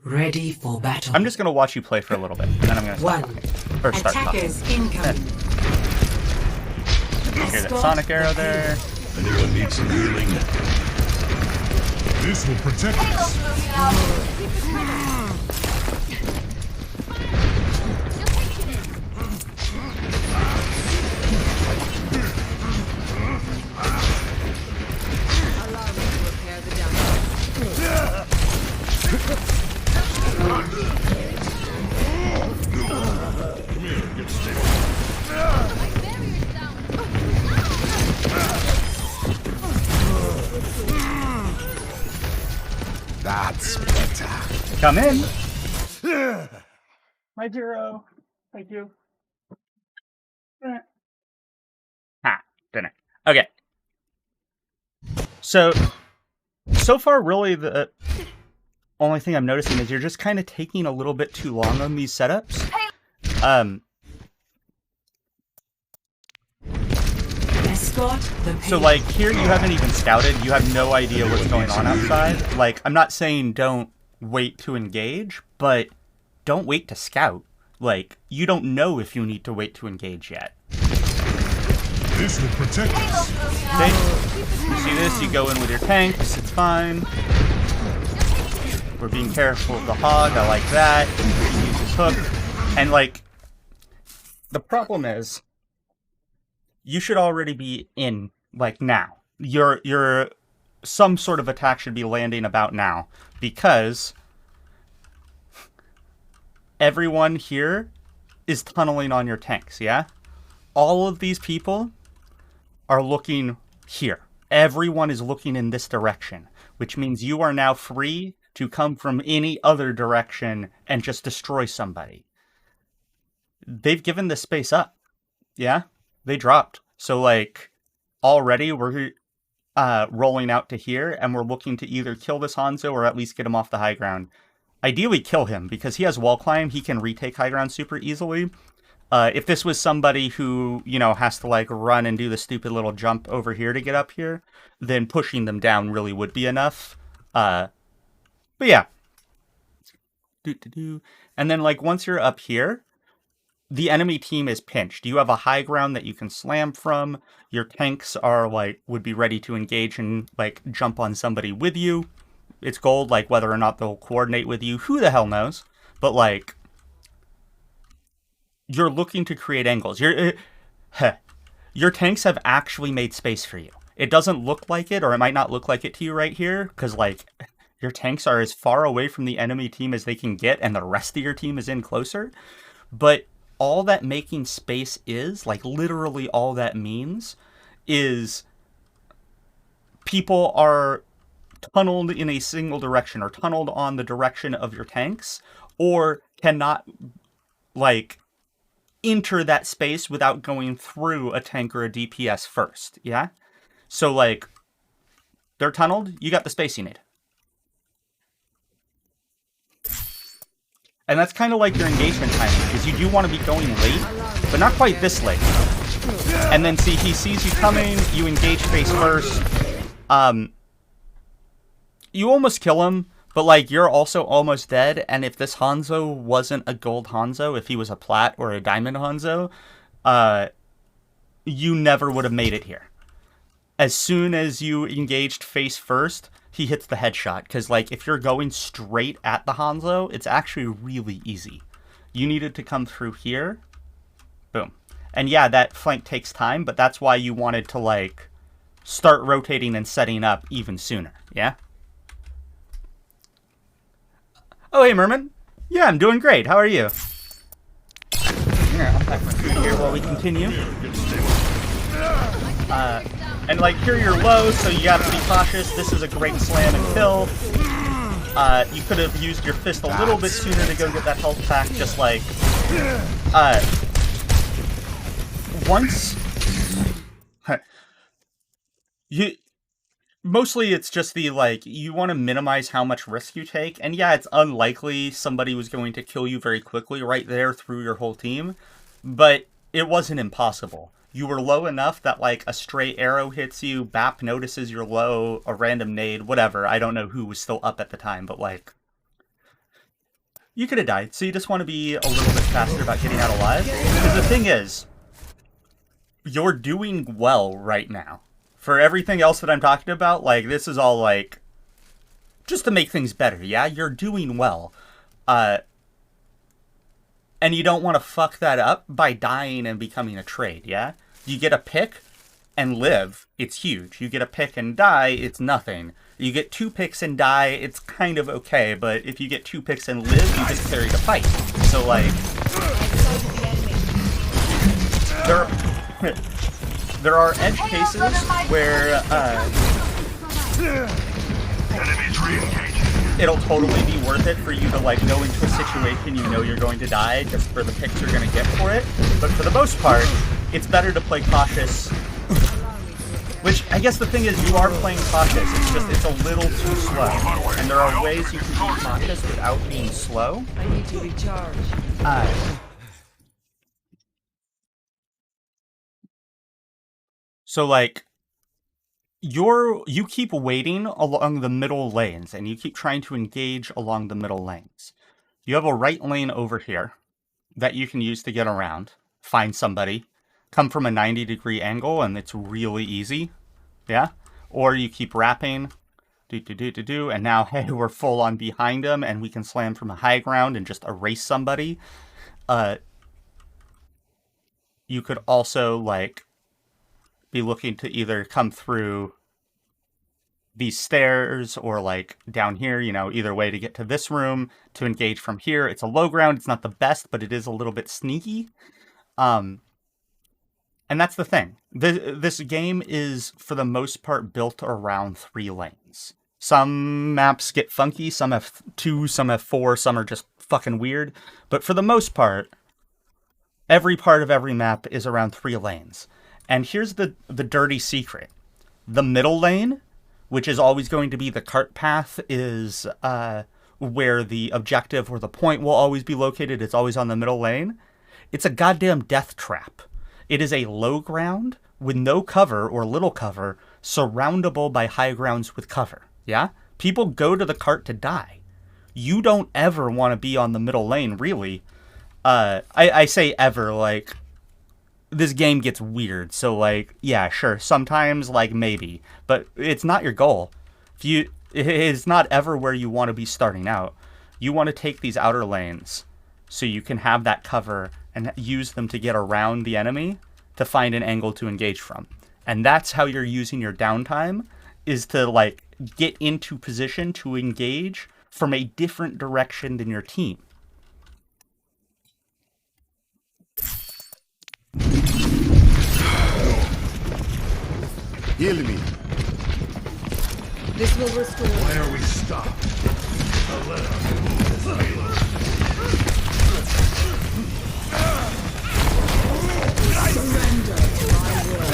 Ready for battle. I'm just gonna watch you play for a little bit, and then I'm gonna start talking. Or start Attackers talking. incoming. Hear that sonic arrow there. Anyone need some healing? This will protect us. That's better. Come in. My hero. Thank you. Ha, didn't. Okay. So far, really, the only thing I'm noticing is you're just kind of taking a little bit too long on these setups. So, like, here you haven't even scouted. You have no idea what's going on outside. Like, I'm not saying don't wait to engage, but don't wait to scout. Like, you don't know if you need to wait to engage yet. This will protect us. Okay? You see this? You go in with your tanks. It's fine. We're being careful of the hog. I like that. Use his hook. And, like, the problem is, you should already be in, like, now. Your some sort of attack should be landing about now. Because everyone here is tunneling on your tanks, yeah? All of these people are looking here. Everyone is looking in this direction, which means you are now free to come from any other direction and just destroy somebody. They've given this space up, yeah? They dropped. So, like, already we're rolling out to here, and we're looking to either kill this Hanzo or at least get him off the high ground. Ideally, kill him, because he has wall climb. He can retake high ground super easily. If this was somebody who, you know, has to, like, run and do the stupid little jump over here to get up here, then pushing them down really would be enough. But yeah. And then, like, once you're up here, the enemy team is pinched. You have a high ground that you can slam from. Your tanks are, like, would be ready to engage and, like, jump on somebody with you. It's gold, like, whether or not they'll coordinate with you, who the hell knows? But, like, you're looking to create angles. Your tanks have actually made space for you. It doesn't look like it, or it might not look like it to you right here, because, like, your tanks are as far away from the enemy team as they can get, and the rest of your team is in closer. But all that making space is, like, literally all that means, is people are tunneled in a single direction, or tunneled on the direction of your tanks, or cannot, like, enter that space without going through a tank or a DPS first, yeah? So, like, they're tunneled, you got the space you need. And that's kind of like your engagement timing, because you do want to be going late, but not quite this late. And then, see, he sees you coming, you engage face first. You almost kill him, but, like, you're also almost dead, and if this Hanzo wasn't a gold Hanzo, if he was a plat or a diamond Hanzo, you never would have made it here. As soon as you engaged face first, he hits the headshot, because, like, if you're going straight at the Hanzo, it's actually really easy. You needed to come through here, boom. And yeah, that flank takes time, but that's why you wanted to, like, start rotating and setting up even sooner, yeah? Oh, hey, Merman. Yeah, I'm doing great. How are you? Here, I'll pack my food here while we continue. And, like, here you're low, so you gotta be cautious. This is a great slam and kill. You could have used your fist a little bit sooner to go get that health pack, just like... once... Mostly it's just the, like, you want to minimize how much risk you take, and yeah, it's unlikely somebody was going to kill you very quickly right there through your whole team, but it wasn't impossible. You were low enough that, like, a stray arrow hits you, BAP notices you're low, a random nade, whatever. I don't know who was still up at the time, but, like, You could have died, so you just want to be a little bit faster about getting out alive. Because the thing is, you're doing well right now. For everything else that I'm talking about, like, this is all, like, just to make things better, yeah? You're doing well. And you don't want to fuck that up by dying and becoming a trade, yeah? You get a pick and live, it's huge. You get a pick and die, it's nothing. You get 2 picks and die, it's kind of okay, but if you get 2 picks and live, you just carry the fight. So, like, there are edge cases where it'll totally be worth it for you to, like, go into a situation you know you're going to die just for the picks you're going to get for it. But for the most part, it's better to play cautious. Which, I guess the thing is, you are playing cautious. It's just, it's a little too slow. And there are ways you can be cautious without being slow. I need to recharge. So, like, you keep waiting along the middle lanes, and you keep trying to engage along the middle lanes. You have a right lane over here that you can use to get around, find somebody, come from a 90-degree angle, and it's really easy, yeah? Or you keep wrapping, and now, hey, we're full on behind them, and we can slam from a high ground and just erase somebody. You could also, like, be looking to either come through these stairs or, like, down here, you know, either way to get to this room, to engage from here. It's a low ground, it's not the best, but it is a little bit sneaky. And that's the thing. This game is, for the most part, built around 3 lanes. Some maps get funky, some have 2, some have 4, some are just fucking weird. But for the most part, every part of every map is around 3 lanes. And here's the dirty secret. The middle lane, which is always going to be the cart path, is where the objective or the point will always be located. It's always on the middle lane. It's a goddamn death trap. It is a low ground with no cover or little cover, surroundable by high grounds with cover. Yeah? People go to the cart to die. You don't ever want to be on the middle lane, really. I say ever, like, this game gets weird, so, like, yeah, sure, sometimes, like, maybe, but it's not your goal. It's not ever where you want to be starting out. You want to take these outer lanes so you can have that cover and use them to get around the enemy to find an angle to engage from. And that's how you're using your downtime, is to, like, get into position to engage from a different direction than your team. Heal me. This will restore. Why are we stopped? Now let us move this payload. Surrender to my will.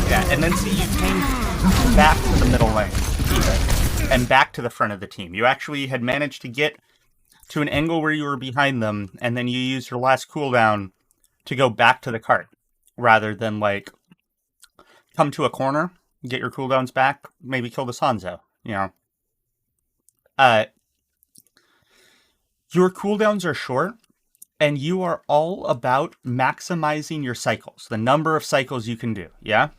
Yeah, and then see, you came back to the middle lane and back to the front of the team. You actually had managed to get to an angle where you were behind them, and then you used your last cooldown to go back to the cart, rather than, like, come to a corner, get your cooldowns back, maybe kill the Sanzo, you know. Your cooldowns are short, and you are all about maximizing your cycles, the number of cycles you can do, yeah?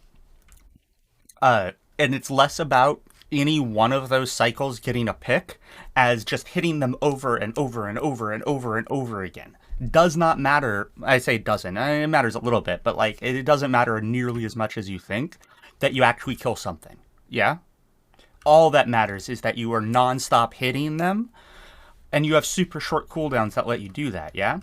And it's less about any one of those cycles getting a pick as just hitting them over and over and over and over and over again. Does not matter. I say doesn't. It matters a little bit, but, like, it doesn't matter nearly as much as you think that you actually kill something. Yeah? All that matters is that you are non-stop hitting them, and you have super short cooldowns that let you do that, yeah?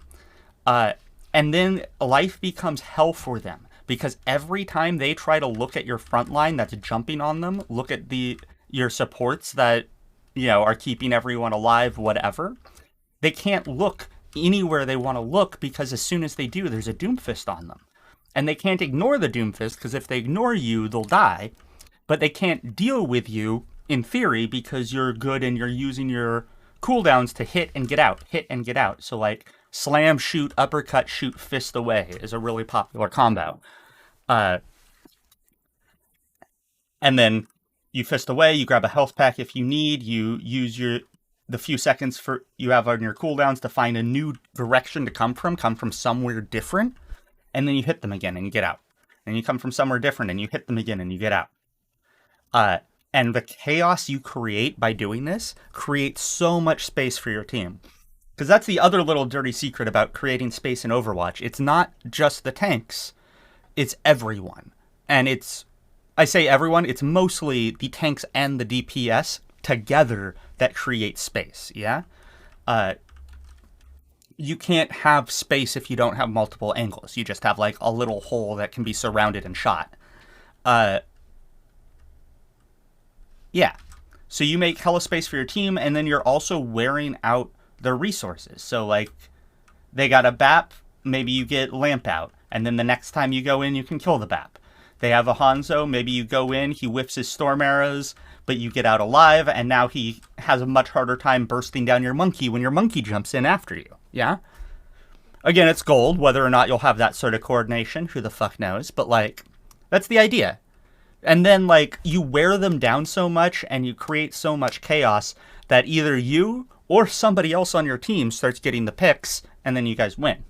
And then life becomes hell for them, because every time they try to look at your front line that's jumping on them, look at your supports that, you know, are keeping everyone alive, whatever, they can't look anywhere they want to look, because as soon as they do, there's a Doomfist on them. And they can't ignore the Doomfist, because if they ignore you, they'll die. But they can't deal with you, in theory, because you're good and you're using your cooldowns to hit and get out, hit and get out. So like slam, shoot, uppercut, shoot, fist away is a really popular combo. And then you fist away, you grab a health pack if you need, you use the few seconds you have on your cooldowns to find a new direction to come from somewhere different, and then you hit them again and you get out. And you come from somewhere different and you hit them again and you get out. And the chaos you create by doing this creates so much space for your team. Because that's the other little dirty secret about creating space in Overwatch. It's not just the tanks, it's everyone. And I say everyone, it's mostly the tanks and the DPS together that create space, yeah? You can't have space if you don't have multiple angles. You just have like a little hole that can be surrounded and shot. Yeah. So you make hella space for your team, and then you're also wearing out their resources. So like, they got a BAP, maybe you get Lamp out, and then the next time you go in, you can kill the BAP. They have a Hanzo, maybe you go in, he whiffs his storm arrows, but you get out alive, and now he has a much harder time bursting down your monkey when your monkey jumps in after you. Yeah? Again, it's gold. Whether or not you'll have that sort of coordination, who the fuck knows? But, like, that's the idea. And then, like, you wear them down so much and you create so much chaos that either you or somebody else on your team starts getting the picks, and then you guys win.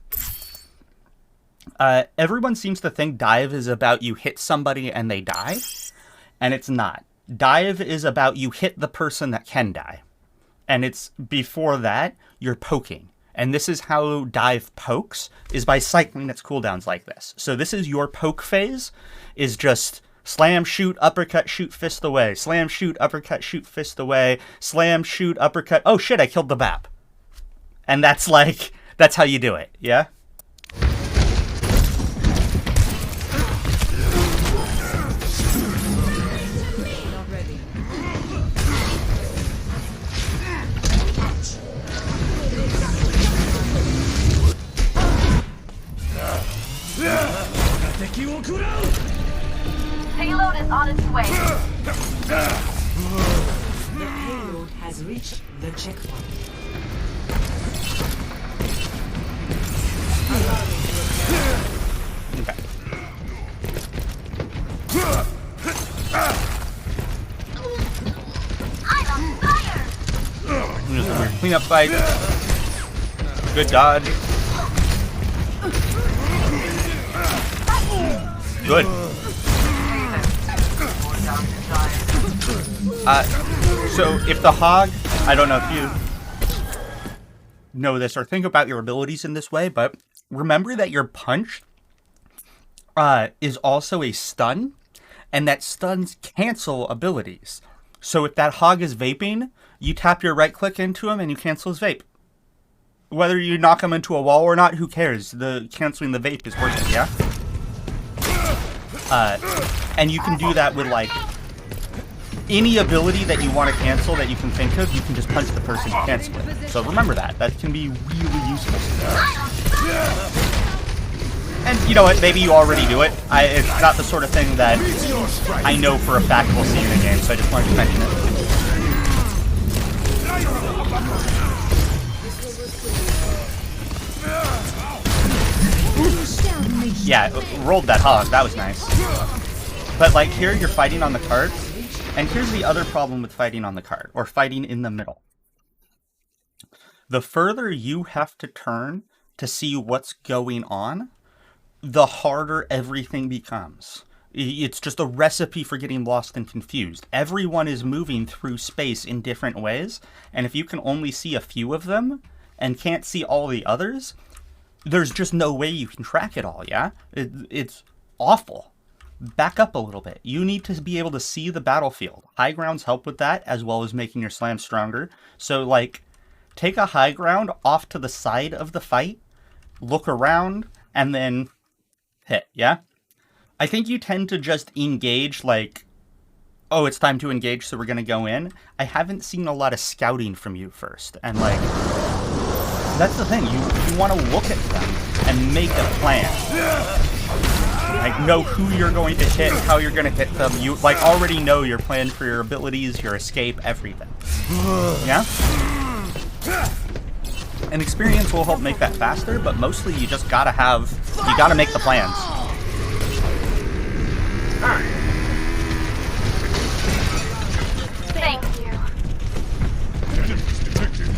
Everyone seems to think dive is about you hit somebody and they die, and it's not. Dive is about you hit the person that can die. And it's before that, you're poking. And this is how dive pokes, is by cycling its cooldowns like this. So this is your poke phase, is just slam, shoot, uppercut, shoot, fist away. Slam, shoot, uppercut, shoot, fist away. Slam, shoot, uppercut. Oh shit, I killed the BAP. And that's like, that's how you do it, yeah? Not ready. Payload is on its way. The payload has reached the checkpoint. Okay. I'm on fire. Just a weird cleanup fight. Good dodge. Good. So if the hog, I don't know if you know this or think about your abilities in this way, but remember that your punch is also a stun, and that stuns cancel abilities. So if that hog is vaping, you tap your right click into him and you cancel his vape. Whether you knock him into a wall or not, who cares? The canceling the vape is worth it, yeah? And you can do that with like any ability that you want to cancel that you can think of. You can just punch the person to cancel it. So remember that. That can be really useful. And you know what? Maybe you already do it. It's not the sort of thing that I know for a fact we'll see in the game. So I just wanted to mention it. Yeah, rolled that hog. That was nice. But like here, you're fighting on the cart. And here's the other problem with fighting on the cart, or fighting in the middle. The further you have to turn to see what's going on, the harder everything becomes. It's just a recipe for getting lost and confused. Everyone is moving through space in different ways, and if you can only see a few of them and can't see all the others, there's just no way you can track it all, yeah? It's awful. Back up a little bit. You need to be able to see the battlefield. High grounds help with that, as well as making your slam stronger. So, like, take a high ground off to the side of the fight, look around, and then hit, yeah? I think you tend to just engage, like, oh, it's time to engage, so we're gonna go in. I haven't seen a lot of scouting from you first, and, like, that's the thing. You want to look at them and make a plan. Like, know who you're going to hit, how you're going to hit them. You, like, already know your plan for your abilities, your escape, everything. Yeah? And experience will help make that faster, but mostly you just gotta make the plans. Thank you. Enemies detected.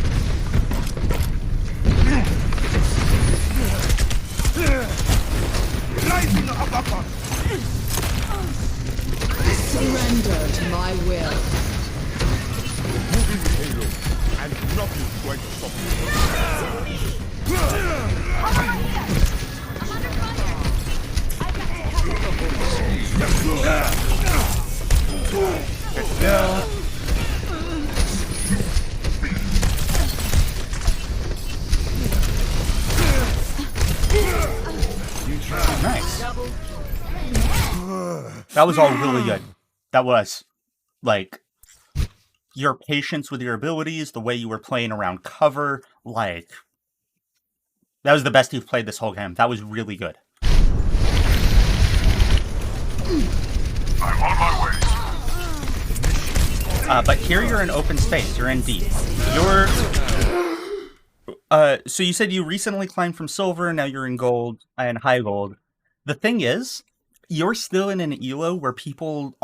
Lighting up upper. Surrender to my will. Moving payload. And nothing's going to stop me. Nice. That was all really good. That was, like, your patience with your abilities, the way you were playing around cover, like, that was the best you've played this whole game. That was really good. I'm on my way. But here you're in open space. You're in deep. So you said you recently climbed from silver, now you're in gold, and high gold. The thing is, you're still in an elo where people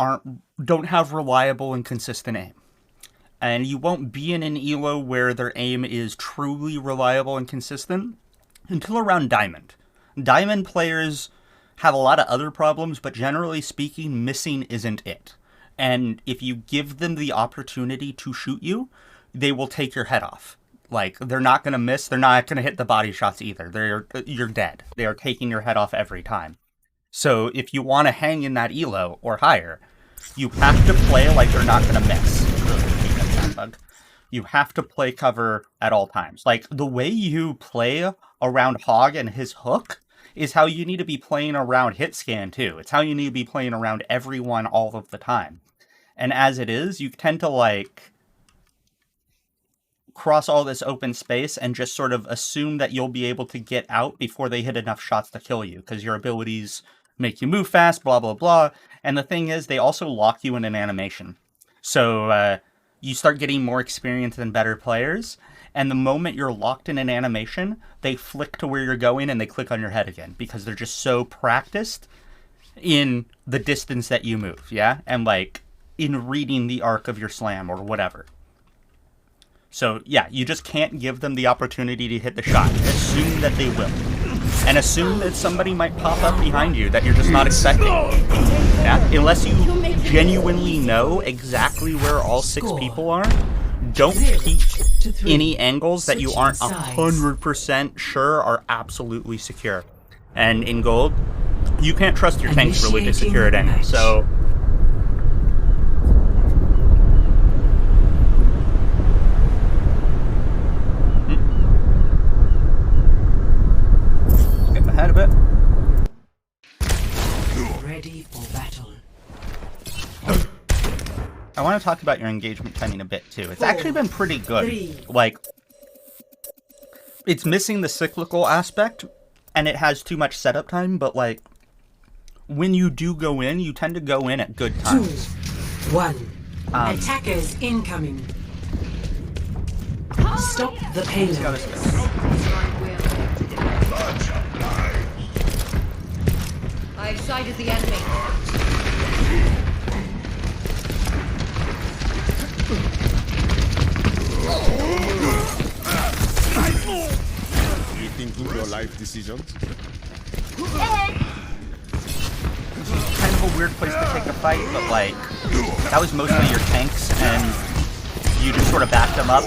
don't have reliable and consistent aim. And you won't be in an elo where their aim is truly reliable and consistent until around Diamond. Diamond players have a lot of other problems, but generally speaking, missing isn't it. And if you give them the opportunity to shoot you, they will take your head off. Like, they're not going to miss, they're not going to hit the body shots either. You're dead. They are taking your head off every time. So if you want to hang in that elo or higher, you have to play like they're not going to miss. You have to play cover at all times. Like, the way you play around Hog and his hook is how you need to be playing around Hitscan too. It's how you need to be playing around everyone all of the time. And as it is, you tend to, like, cross all this open space and just sort of assume that you'll be able to get out before they hit enough shots to kill you, because your abilities make you move fast, blah, blah, blah. And the thing is, they also lock you in an animation. So, you start getting more experience than better players, and the moment you're locked in an animation, they flick to where you're going and they click on your head again, because they're just so practiced in the distance that you move, yeah? And, like, in reading the arc of your slam or whatever. So, yeah, you just can't give them the opportunity to hit the shot. Assume that they will. And assume that somebody might pop up behind you that you're just not expecting. Yeah? Unless you genuinely know exactly where all 6 people are, don't peek any angles that you aren't 100% sure are absolutely secure. And in gold, you can't trust your tanks really to secure it anyway, so... Skip ahead a bit. Ready for battle. I want to talk about your engagement timing a bit, too. It's actually been pretty good. Like, it's missing the cyclical aspect, and it has too much setup time, but, like, when you do go in, you tend to go in at good 2, times. 1. Attackers incoming. Stop the See how payload. this goes. I've sighted the enemy. Rethinking your life decisions? Kind of a weird place to take a fight, but, like, that was mostly your tanks, and you just sort of backed them up,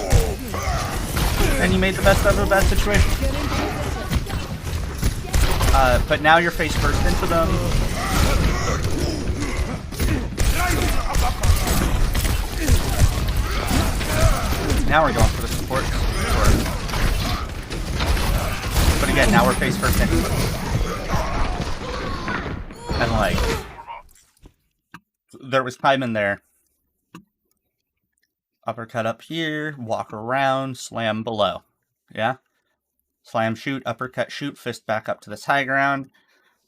and you made the best out of a bad situation. But now you're face first into them. Now we're going for the support. Sure. But again, now we're face first into them. And, like, there was time in there. Uppercut up here, walk around, slam below. Yeah? Slam, shoot, uppercut, shoot, fist back up to this high ground.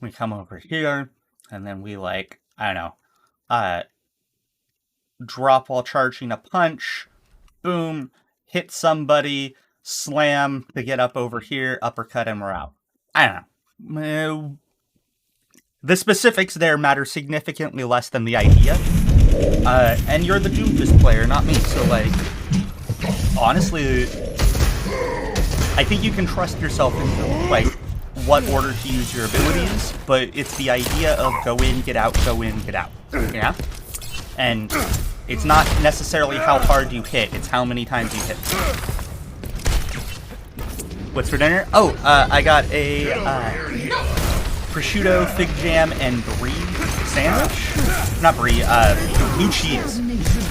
We come over here, and then we, like, I don't know, drop while charging a punch, boom, hit somebody, slam to get up over here, uppercut, and we're out. I don't know. The specifics there matter significantly less than the idea. And you're the Doomfist player, not me, so, like, honestly, I think you can trust yourself in, like, what order to use your abilities, but it's the idea of go in, get out, yeah? And it's not necessarily how hard you hit, it's how many times you hit. What's for dinner? Oh, I got a prosciutto, fig jam, and brie sandwich. Not brie, blue cheese,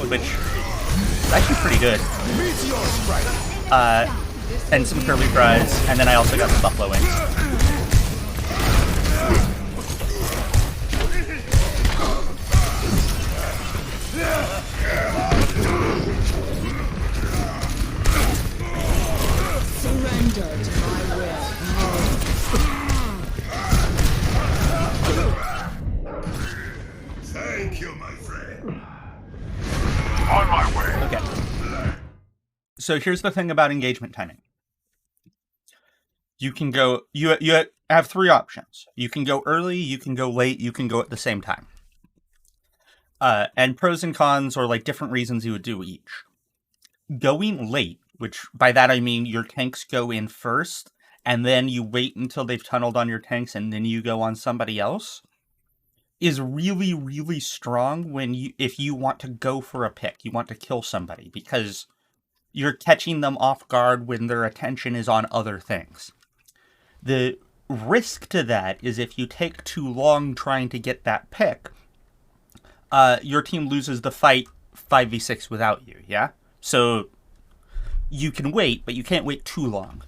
which is actually pretty good. And some curly fries, and then I also got some buffalo wings. Surrender to my will. Thank you, my friend. On my way. Okay. So here's the thing about engagement timing. You can go, you have three options. You can go early, you can go late, you can go at the same time. And pros and cons, or like different reasons you would do each. Going late, which by that I mean your tanks go in first, and then you wait until they've tunneled on your tanks, and then you go on somebody else, is really, really strong if you want to go for a pick, you want to kill somebody, because you're catching them off guard when their attention is on other things. The risk to that is if you take too long trying to get that pick, your team loses the fight 5v6 without you, yeah? So you can wait, but you can't wait too long.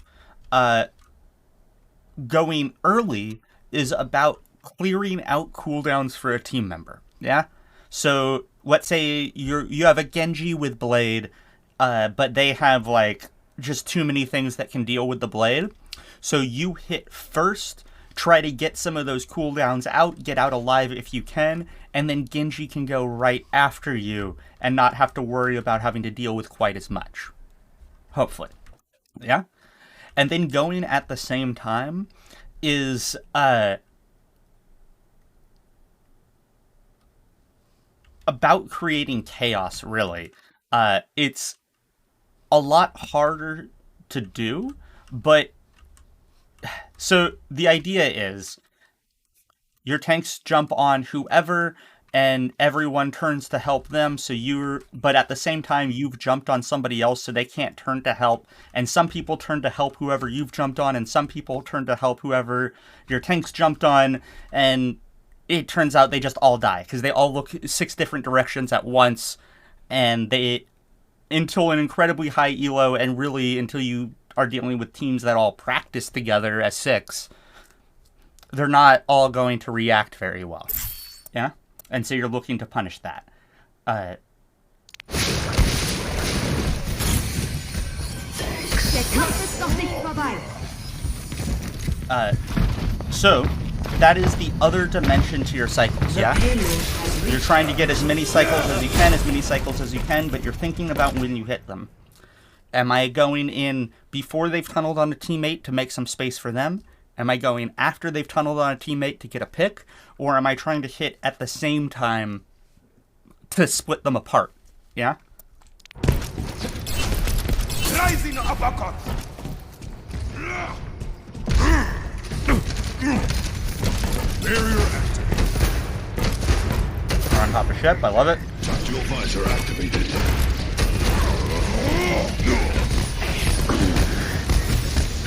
Going early is about clearing out cooldowns for a team member, yeah? So let's say you have a Genji with Blade, but they have like just too many things that can deal with the Blade. So you hit first, try to get some of those cooldowns out, get out alive if you can, and then Genji can go right after you and not have to worry about having to deal with quite as much. Hopefully. Yeah? And then going at the same time is about creating chaos, really. It's a lot harder to do, but so the idea is your tanks jump on whoever and everyone turns to help them, but at the same time you've jumped on somebody else so they can't turn to help, and some people turn to help whoever you've jumped on, and some people turn to help whoever your tanks jumped on, and it turns out they just all die because they all look 6 different directions at once, and until an incredibly high elo, and really until you are dealing with teams that all practice together as 6, they're not all going to react very well. Yeah? And so you're looking to punish that. So that is the other dimension to your cycles, yeah? You're trying to get as many cycles as you can, but you're thinking about when you hit them. Am I going in before they've tunneled on a teammate to make some space for them? Am I going after they've tunneled on a teammate to get a pick? Or am I trying to hit at the same time to split them apart? Yeah? Rising uppercut. Barrier activated. We're on top of ship, I love it. Tactical visor activated.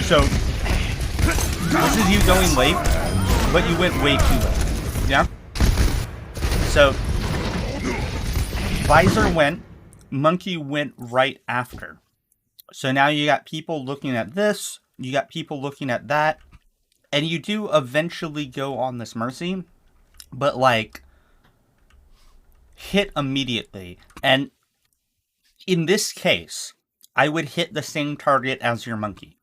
So, this is you going late, but you went way too late. Yeah? So, Visor went, Monkey went right after. So now you got people looking at this, you got people looking at that, and you do eventually go on this Mercy, but like, hit immediately. And in this case, I would hit the same target as your Monkey.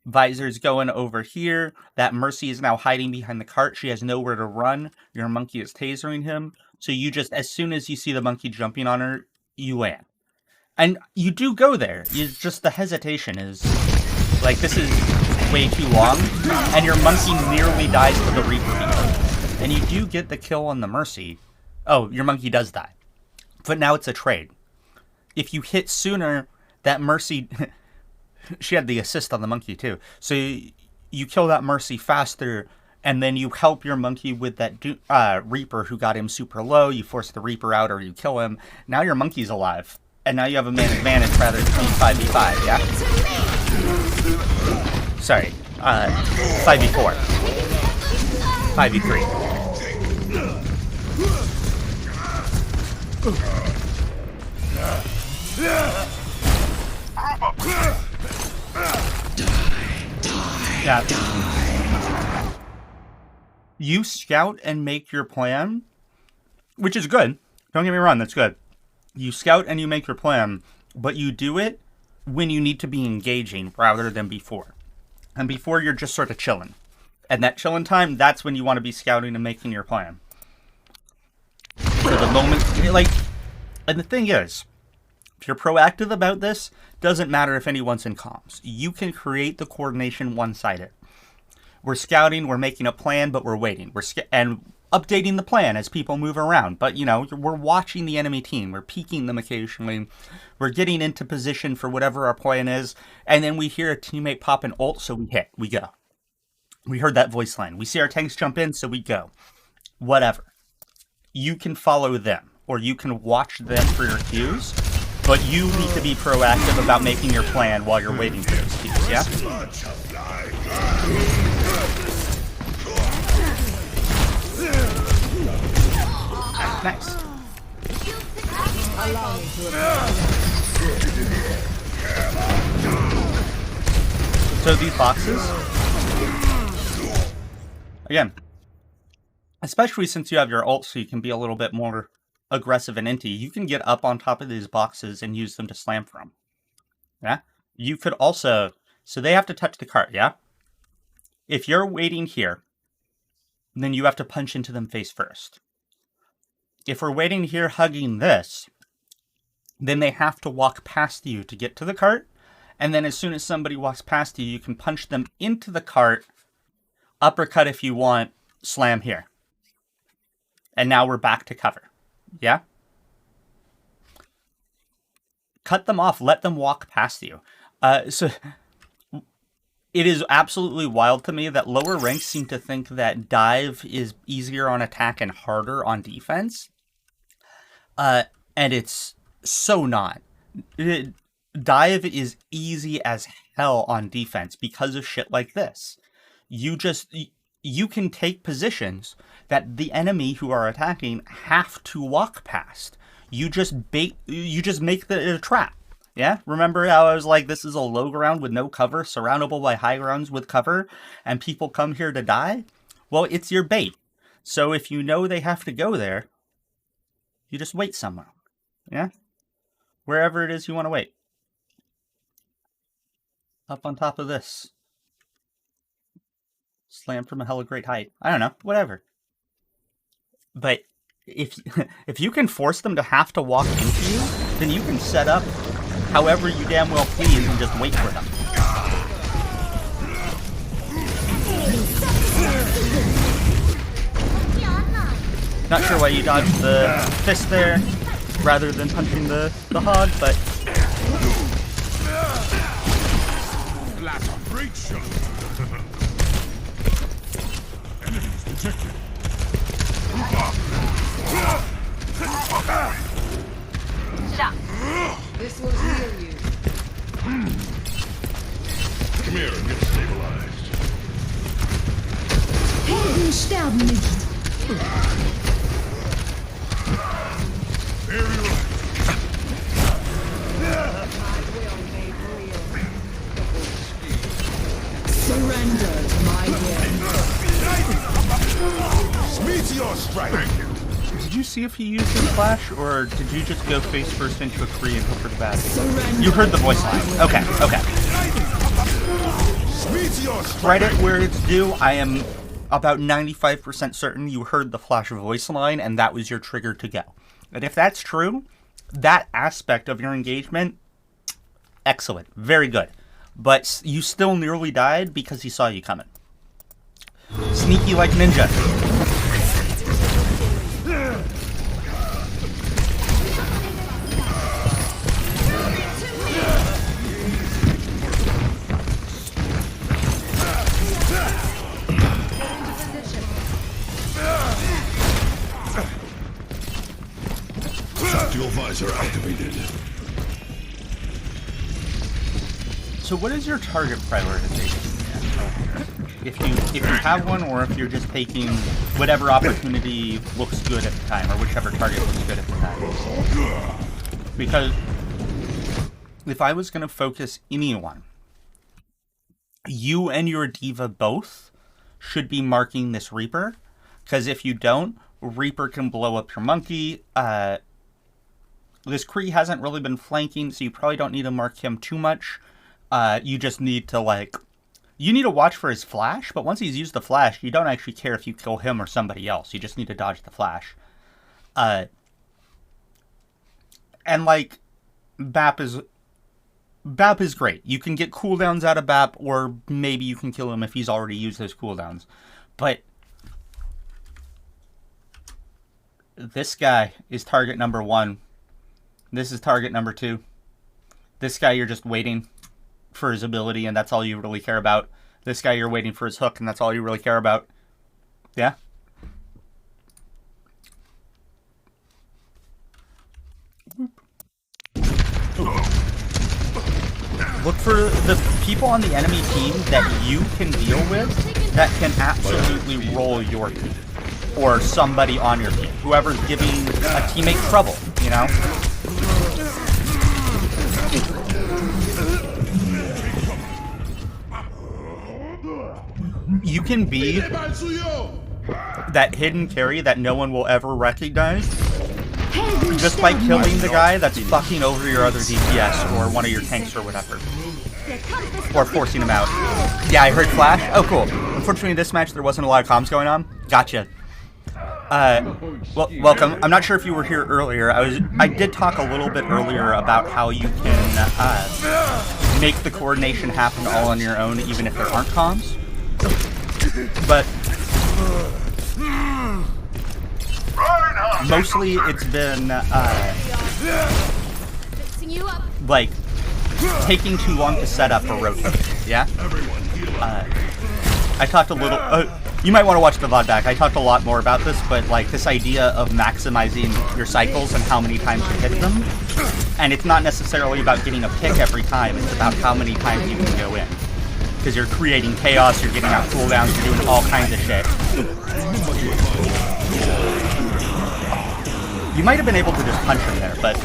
Visor's going over here. That Mercy is now hiding behind the cart. She has nowhere to run. Your Monkey is tasering him. So you just, as soon as you see the Monkey jumping on her, you land. And you do go there. It's just the hesitation is like, this is way too long, and your monkey nearly dies to the Reaper beetle. And you do get the kill on the Mercy. Oh, your monkey does die. But now it's a trade. If you hit sooner, that Mercy... she had the assist on the monkey too. So you kill that Mercy faster, and then you help your monkey with that Reaper who got him super low. You force the Reaper out or you kill him. Now your monkey's alive. And now you have a man advantage rather than 5v5, yeah? Sorry, 5v4. 5v3. Yeah. You scout and make your plan, which is good. Don't get me wrong, that's good. You scout and you make your plan, but you do it when you need to be engaging rather than before. And before, you're just sort of chilling. And that chilling time, that's when you want to be scouting and making your plan. So the moment, like, and the thing is, if you're proactive about this, doesn't matter if anyone's in comms. You can create the coordination one-sided. We're scouting, we're making a plan, but we're waiting. And updating the plan as people move around. But, you know, we're watching the enemy team. We're peeking them occasionally. We're getting into position for whatever our plan is. And then we hear a teammate pop an ult, so we hit. We go. We heard that voice line. We see our tanks jump in, so we go. Whatever. You can follow them. Or you can watch them for your cues. But you need to be proactive about making your plan while you're waiting for those cues, yeah? Nice. So these boxes, again, especially since you have your ult, so you can be a little bit more aggressive and inty, you can get up on top of these boxes and use them to slam from. Yeah? You could also, so they have to touch the cart, yeah? If you're waiting here, then you have to punch into them face first. If we're waiting here hugging this, then they have to walk past you to get to the cart. And then as soon as somebody walks past you, you can punch them into the cart, uppercut if you want, slam here. And now we're back to cover. Yeah? Cut them off. Let them walk past you. So it is absolutely wild to me that lower ranks seem to think that dive is easier on attack and harder on defense. And it's so not. Dive is easy as hell on defense because of shit like this. You can take positions that the enemy who are attacking have to walk past. You just make a trap. Yeah? Remember how I was like, this is a low ground with no cover, surroundable by high grounds with cover, and people come here to die? Well, it's your bait. So if you know they have to go there, you just wait somewhere. Yeah? Wherever it is you want to wait. Up on top of this. Slam from a hella great height. I don't know. Whatever. But if you can force them to have to walk into you, then you can set up however you damn well please and just wait for them. Not sure why you dodged the fist there rather than punching the hog, but... Great shot. Enemies detected. Shot. This will heal you. Come here and get stabilized. Helden sterben nicht. Very right. Surrender to my will. Meteor strike. Thank you. Did you see if he used his flash, or did you just go face first into a Kree and hope for the best? Surrender. You heard the voice line. Okay. Meteor strike. Credit where it's due. I am about 95% certain you heard the flash voice line, and that was your trigger to go. And if that's true, that aspect of your engagement, excellent, very good. But you still nearly died because he saw you coming. Sneaky like ninja. Tactical visor activated. So what is your target prioritization? If you have one, or if you're just taking whatever opportunity looks good at the time, or whichever target looks good at the time. Because if I was going to focus anyone, you and your diva both should be marking this Reaper, because if you don't, Reaper can blow up your monkey. This Kree hasn't really been flanking, so you probably don't need to mark him too much. You just need to, like, you need to watch for his flash, but once he's used the flash, you don't actually care if you kill him or somebody else. You just need to dodge the flash. And, like, BAP is great. You can get cooldowns out of BAP, or maybe you can kill him if he's already used those cooldowns. But this guy is target number 1. This is target number 2. This guy you're just waiting for his ability, and that's all you really care about. This guy you're waiting for his hook, and that's all you really care about. Yeah? Look for the people on the enemy team that you can deal with that can absolutely roll your team. Or somebody on your team. Whoever's giving a teammate trouble, you know? You can be that hidden carry that no one will ever recognize just by killing the guy that's fucking over your other DPS or one of your tanks or whatever. Or forcing him out. Yeah, I heard flash. Oh, cool. Unfortunately, in this match, there wasn't a lot of comms going on. Gotcha. Well, welcome. I'm not sure if you were here earlier. I did talk a little bit earlier about how you can make the coordination happen all on your own, even if there aren't comms. But mostly it's been like taking too long to set up or rotate. Yeah. I talked a little. You might want to watch the VOD back. I talked a lot more about this, but like this idea of maximizing your cycles and how many times you hit them. And it's not necessarily about getting a pick every time. It's about how many times you can go in. Because you're creating chaos, you're getting out cooldowns, you're doing all kinds of shit. You might have been able to just punch him there, but...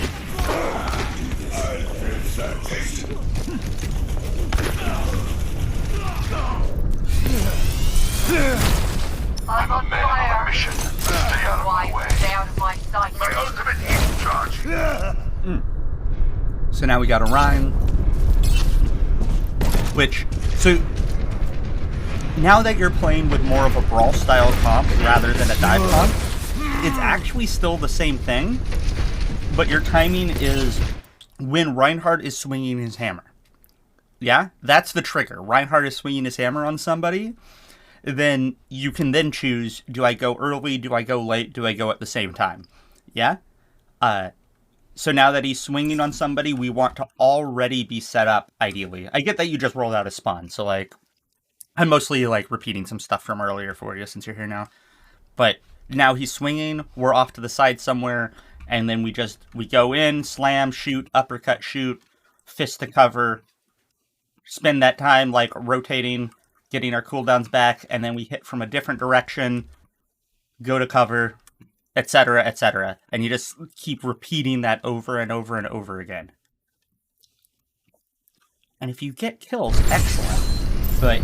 I'm on fire. Mission. Stay out of my way. Stay out of my sight. My ultimate heat charge. So now we got Orion. Which, so now that you're playing with more of a brawl style comp rather than a dive comp, it's actually still the same thing, but your timing is when Reinhardt is swinging his hammer. Yeah, that's the trigger. Reinhardt is swinging his hammer on somebody, then you can then choose, do I go early, do I go late, do I go at the same time? Yeah? So now that he's swinging on somebody, we want to already be set up, ideally. I get that you just rolled out a spawn, so, like, I'm mostly, like, repeating some stuff from earlier for you since you're here now. But now he's swinging, we're off to the side somewhere, and then we go in, slam, shoot, uppercut, shoot, fist to cover, spend that time, like, rotating, getting our cooldowns back, and then we hit from a different direction, go to cover, etc., etc. And you just keep repeating that over and over and over again. And if you get kills, excellent. But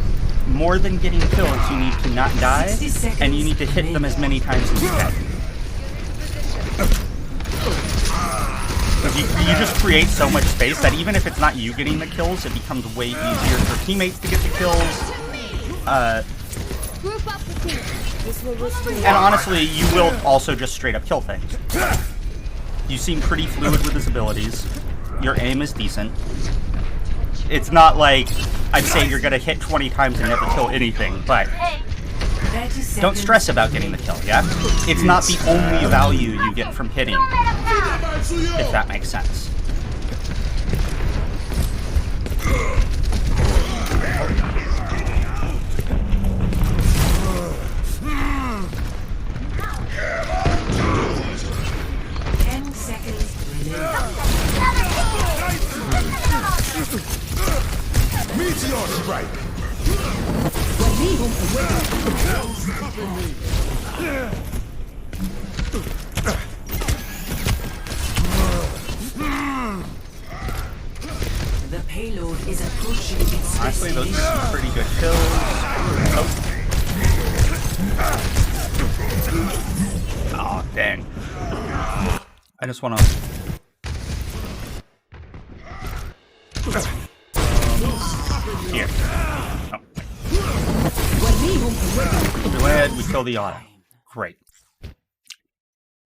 more than getting kills, you need to not die, and you need to hit them as many times as you can. You just create so much space that even if it's not you getting the kills, it becomes way easier for teammates to get the kills. And honestly, you will also just straight up kill things. You seem pretty fluid with his abilities. Your aim is decent. It's not like I'm saying you're gonna hit 20 times and never kill anything, but don't stress about getting the kill, yeah? It's not the only value you get from hitting, if that makes sense. Meteor strike! The payload is approaching its Honestly, those destination. are some pretty good kills. Oh, dang. I just want to... Here. Oh. We land, we kill the auto. Great.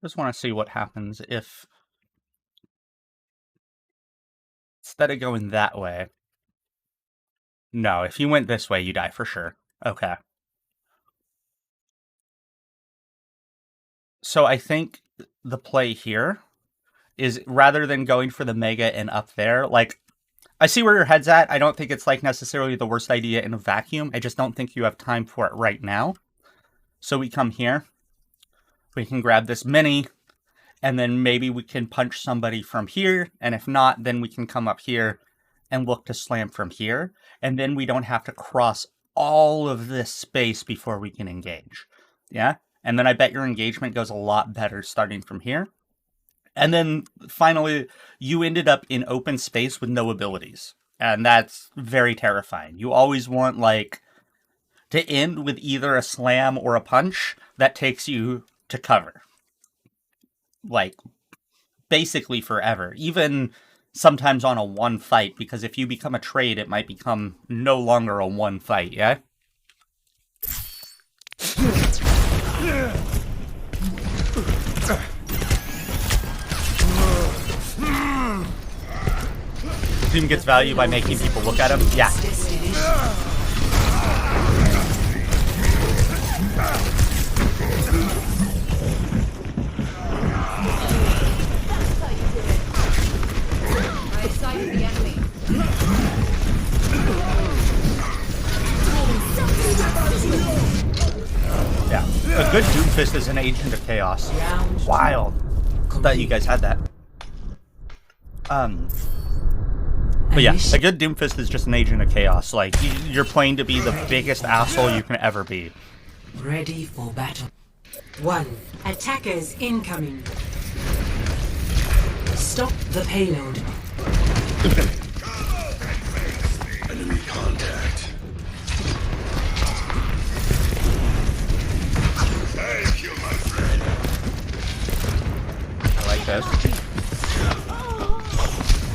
Just want to see what happens if... Instead of going that way... No, if you went this way, you die for sure. Okay. So I think the play here is rather than going for the mega and up there, like, I see where your head's at. I don't think it's like necessarily the worst idea in a vacuum. I just don't think you have time for it right now. So we come here. We can grab this mini, and then maybe we can punch somebody from here. And if not, then we can come up here and look to slam from here. And then we don't have to cross all of this space before we can engage. Yeah? And then I bet your engagement goes a lot better starting from here. And then finally, you ended up in open space with no abilities. And that's very terrifying. You always want, like, to end with either a slam or a punch that takes you to cover. Like, basically forever. Even sometimes on a one fight, because if you become a trade, it might become no longer a one fight, yeah? Doom gets value by making people look at him? Yeah. I sighted the enemy. Yeah. A good Doomfist is an agent of chaos. Wild. Thought you guys had that. But yeah, a good Doomfist is just an agent of chaos. Like, you're playing to be the biggest asshole you can ever be. Ready for battle. 1. Attackers incoming. Stop the payload. Enemy contact. Thank you, my friend. I like this.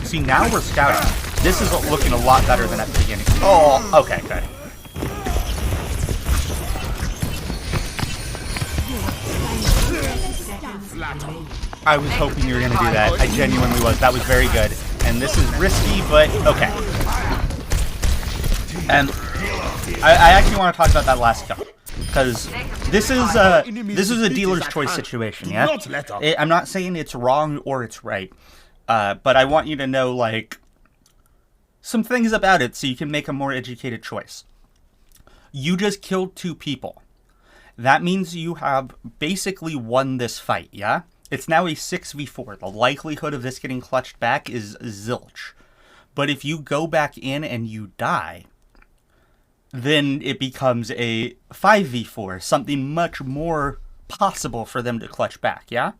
See, now we're scouting. This is looking a lot better than at the beginning. Oh, okay, good. I was hoping you were going to do that. I genuinely was. That was very good. And this is risky, but okay. And I actually want to talk about that last kill. Because this is a dealer's choice situation, yeah? I'm not saying it's wrong or it's right. But I want you to know, like, some things about it so you can make a more educated choice. You just killed 2 people. That means you have basically won this fight, yeah? It's now a 6v4. The likelihood of this getting clutched back is zilch. But if you go back in and you die, then it becomes a 5v4. Something much more possible for them to clutch back, yeah?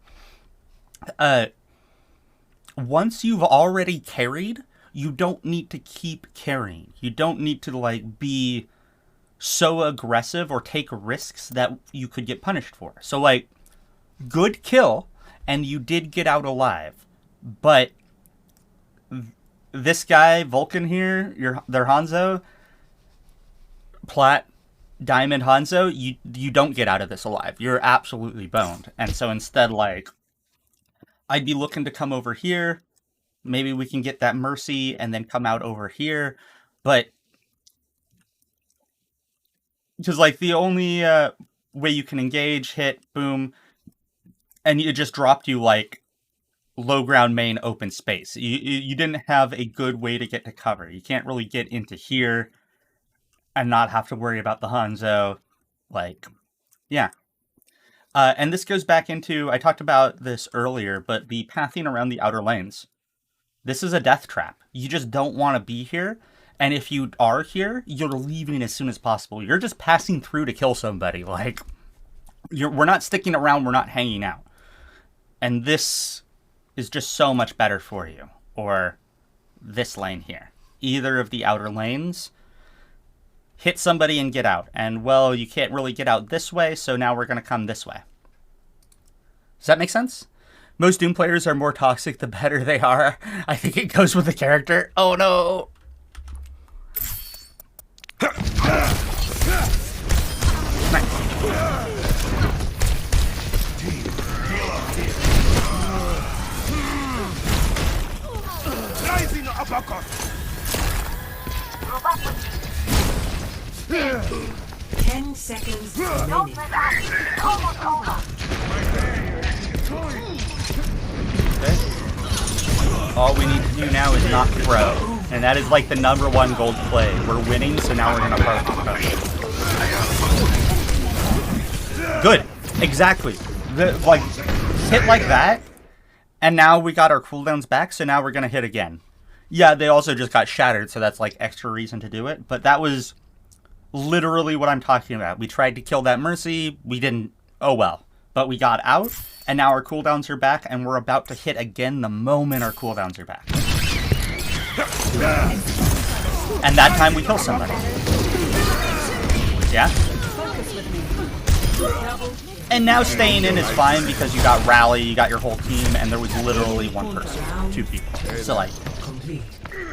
Once you've already carried, you don't need to keep carrying. You don't need to, like, be so aggressive or take risks that you could get punished for. So, like, good kill, and you did get out alive. But this guy, Vulcan here, their Hanzo, Plat, Diamond Hanzo, you don't get out of this alive. You're absolutely boned. And so instead, like, I'd be looking to come over here. Maybe we can get that Mercy and then come out over here. But, because, like, the only way you can engage, hit, boom, and it just dropped you, like, low ground main open space. You didn't have a good way to get to cover. You can't really get into here and not have to worry about the Hanzo. Like, yeah. And this goes back into, I talked about this earlier, but the pathing around the outer lanes. This is a death trap. You just don't want to be here. And if you are here, you're leaving as soon as possible. You're just passing through to kill somebody. Like, we're not sticking around. We're not hanging out. And this is just so much better for you. Or this lane here. Either of the outer lanes. Hit somebody and get out. And, well, you can't really get out this way, so now we're going to come this way. Does that make sense? Most Doom players are more toxic the better they are. I think it goes with the character. Oh no! Rising uppercut. 10 seconds remaining. Almost over. All we need to do now is not throw. And that is like the #1 gold play. We're winning, so now we're going to partial push. Good. Exactly. Like, hit like that, and now we got our cooldowns back, so now we're going to hit again. Yeah, they also just got shattered, so that's like extra reason to do it. But that was literally what I'm talking about. We tried to kill that Mercy. We didn't. Oh well. But we got out, and now our cooldowns are back, and we're about to hit again the moment our cooldowns are back. And that time we kill somebody. Yeah? And now staying in is fine because you got Rally, you got your whole team, and there was literally one person. 2 people. So, like,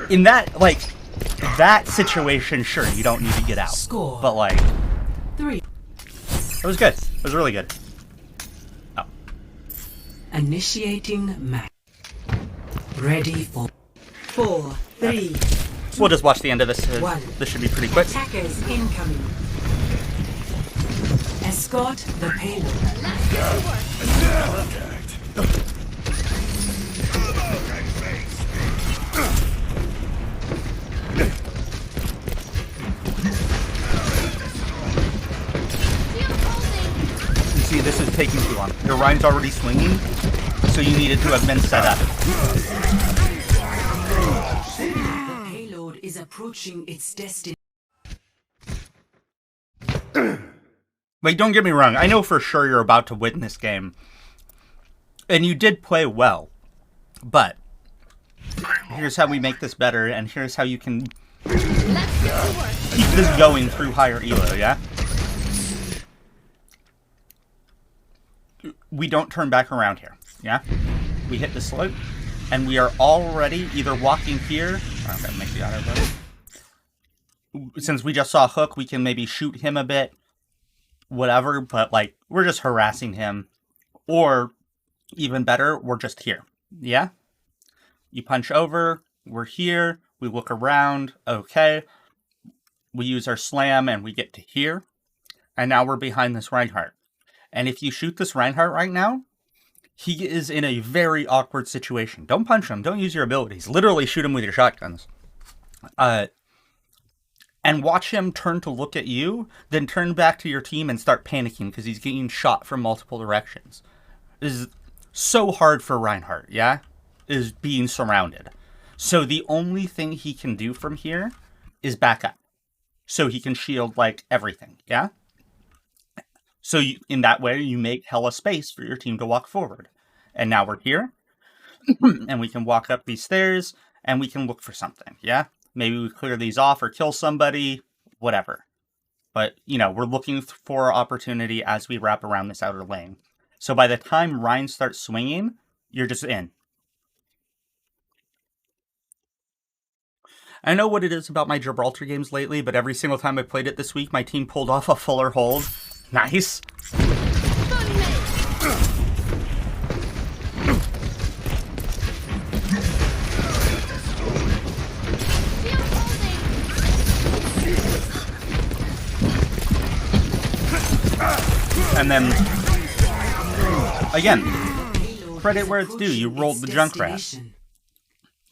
in that, like, that situation, sure, you don't need to get out. Score. But, like, 3. it was good. It was really good. Oh. Initiating match. Ready for 4, 3. We'll just watch the end of this. One. This should be pretty quick. Attackers incoming. Escort the payload. You see, this is taking too long. Your Rhein's already swinging, so you needed to have been set up. The payload is approaching its destiny. Like, don't get me wrong. I know for sure you're about to win this game. And you did play well. But here's how we make this better, and here's how you can keep this going through higher elo, yeah? We don't turn back around here, yeah? We hit the slope, and we are already either walking here. I'm going to make the auto button. Since we just saw Hook, we can maybe shoot him a bit. Whatever, but, like, we're just harassing him. Or, even better, we're just here. Yeah? You punch over, we're here, we look around, okay. We use our slam, and we get to here. And now we're behind this Reinhardt. And if you shoot this Reinhardt right now, he is in a very awkward situation. Don't punch him, don't use your abilities. Literally shoot him with your shotguns. And watch him turn to look at you, then turn back to your team and start panicking because he's getting shot from multiple directions. This is so hard for Reinhardt, yeah? Is being surrounded. So the only thing he can do from here is back up. So he can shield, like, everything, yeah? So in that way, you make hella space for your team to walk forward. And now we're here, and we can walk up these stairs, and we can look for something, yeah? Maybe we clear these off or kill somebody, whatever. But, you know, we're looking for opportunity as we wrap around this outer lane. So by the time Rein starts swinging, you're just in. I know what it is about my Gibraltar games lately, but every single time I played it this week, my team pulled off a fuller hold. Nice. And then, again, credit where it's due. You rolled the Junkrat.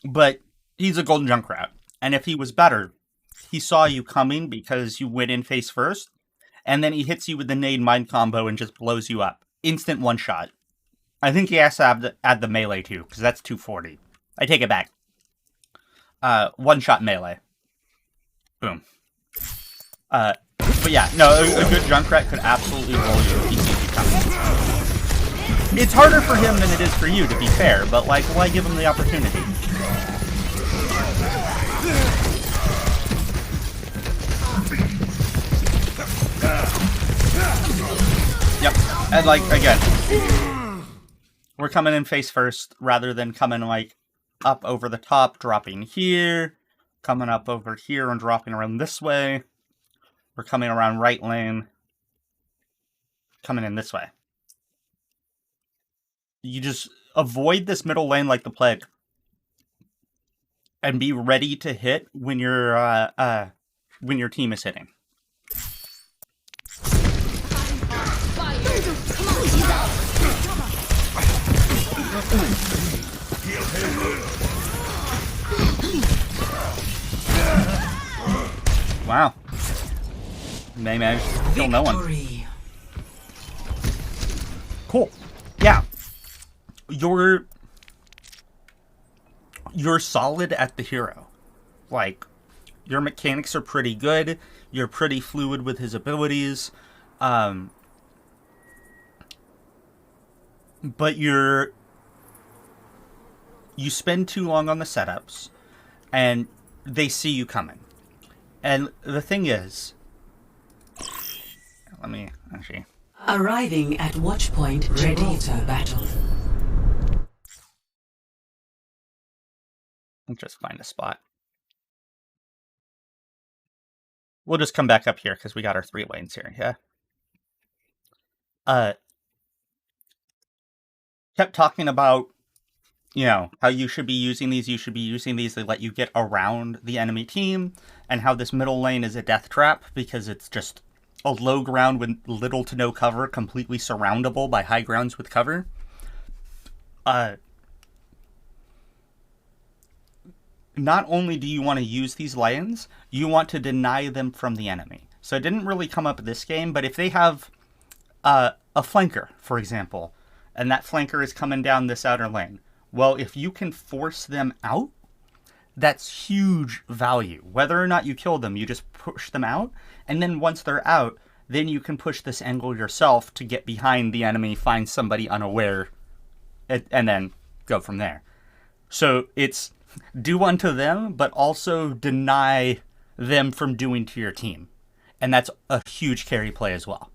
But he's a golden Junkrat. And if he was better, he saw you coming because you went in face first. And then he hits you with the nade mind combo and just blows you up. Instant one shot. I think he has to add the melee too, because that's 240. I take it back. One shot melee. Boom. But yeah, no, a good Junkrat could absolutely roll you if he sees you coming. It's harder for him than it is for you, to be fair, but like, why give him the opportunity? Yep, and like, again, we're coming in face first, rather than coming like up over the top, dropping here, coming up over here and dropping around this way. We're coming around right lane, coming in this way. You just avoid this middle lane like the plague, and be ready to hit when your team is hitting. Wow. They managed to kill no one. Cool. Yeah. You're solid at the hero. Like, your mechanics are pretty good. You're pretty fluid with his abilities. But you spend too long on the setups, and they see you coming. And the thing is, let me actually... Arriving at watchpoint ready for battle. Let's just find a spot. We'll just come back up here, because we got our 3 lanes here, yeah? Kept talking about, you know, how you should be using these, they let you get around the enemy team, and how this middle lane is a death trap, because it's just a low ground with little to no cover, completely surroundable by high grounds with cover. Not only do you want to use these lanes, you want to deny them from the enemy. So it didn't really come up this game, but if they have a flanker, for example, and that flanker is coming down this outer lane, well, if you can force them out, that's huge value. Whether or not you kill them, you just push them out, and then once they're out, then you can push this angle yourself to get behind the enemy, find somebody unaware, and then go from there. So it's do unto them, but also deny them from doing to your team. And that's a huge carry play as well.